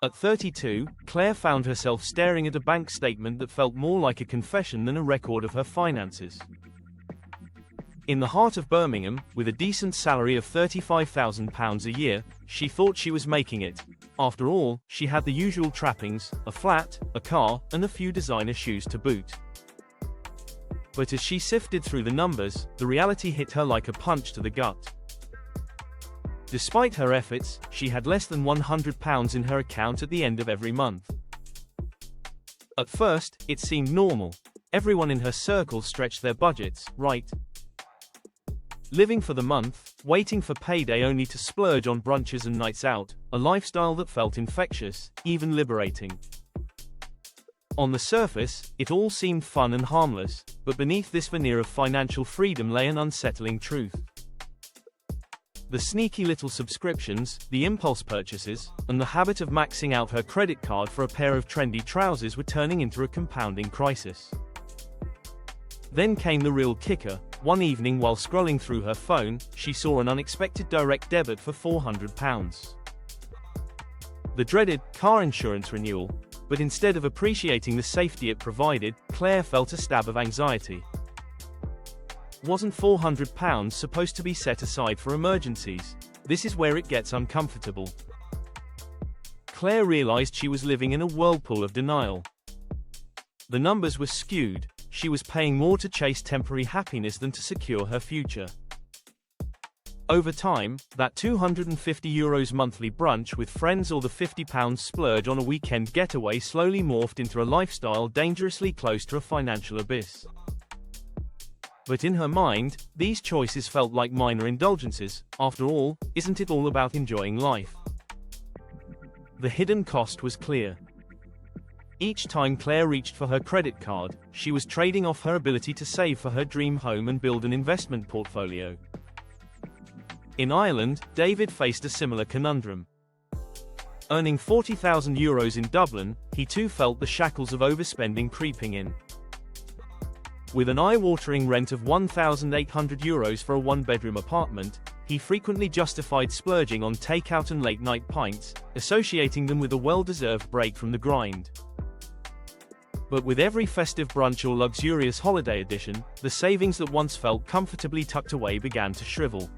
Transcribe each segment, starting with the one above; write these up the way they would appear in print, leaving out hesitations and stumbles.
At 32, Claire found herself staring at a bank statement that felt more like a confession than a record of her finances. In the heart of Birmingham, with a decent salary of £35,000 a year, she thought she was making it. After all, she had the usual trappings: a flat, a car, and a few designer shoes to boot. But as she sifted through the numbers, the reality hit her like a punch to the gut. Despite her efforts, she had less than £100 in her account at the end of every month. At first, it seemed normal. Everyone in her circle stretched their budgets, right? Living for the month, waiting for payday only to splurge on brunches and nights out, a lifestyle that felt infectious, even liberating. On the surface, it all seemed fun and harmless, but beneath this veneer of financial freedom lay an unsettling truth. The sneaky little subscriptions, the impulse purchases, and the habit of maxing out her credit card for a pair of trendy trousers were turning into a compounding crisis. Then came the real kicker. One evening while scrolling through her phone, she saw an unexpected direct debit for £400. The dreaded car insurance renewal, but instead of appreciating the safety it provided, Claire felt a stab of anxiety. Wasn't £400 supposed to be set aside for emergencies? This is where it gets uncomfortable. Claire realized she was living in a whirlpool of denial. The numbers were skewed. She was paying more to chase temporary happiness than to secure her future. Over time, that €250 monthly brunch with friends or the £50 splurge on a weekend getaway slowly morphed into a lifestyle dangerously close to a financial abyss. But in her mind, these choices felt like minor indulgences. After all, isn't it all about enjoying life? The hidden cost was clear. Each time Claire reached for her credit card, she was trading off her ability to save for her dream home and build an investment portfolio. In Ireland, David faced a similar conundrum. Earning €40,000 in Dublin, he too felt the shackles of overspending creeping in. With an eye-watering rent of €1,800 for a one-bedroom apartment, he frequently justified splurging on takeout and late-night pints, associating them with a well-deserved break from the grind. But with every festive brunch or luxurious holiday edition, the savings that once felt comfortably tucked away began to shrivel.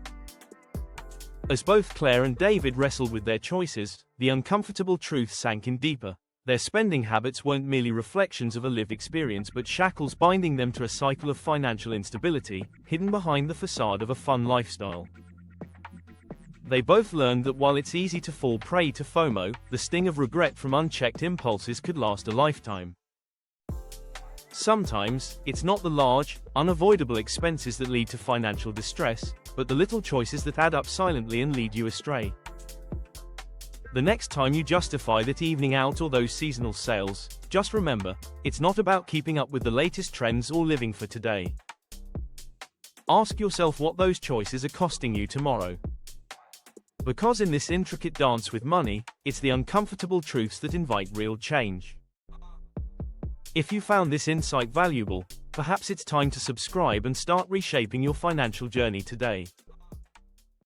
As both Claire and David wrestled with their choices, the uncomfortable truth sank in deeper. Their spending habits weren't merely reflections of a lived experience but shackles binding them to a cycle of financial instability, hidden behind the facade of a fun lifestyle. They both learned that while it's easy to fall prey to FOMO, the sting of regret from unchecked impulses could last a lifetime. Sometimes, it's not the large, unavoidable expenses that lead to financial distress, but the little choices that add up silently and lead you astray. The next time you justify that evening out or those seasonal sales, just remember, it's not about keeping up with the latest trends or living for today. Ask yourself what those choices are costing you tomorrow. Because in this intricate dance with money, it's the uncomfortable truths that invite real change. If you found this insight valuable, perhaps it's time to subscribe and start reshaping your financial journey today.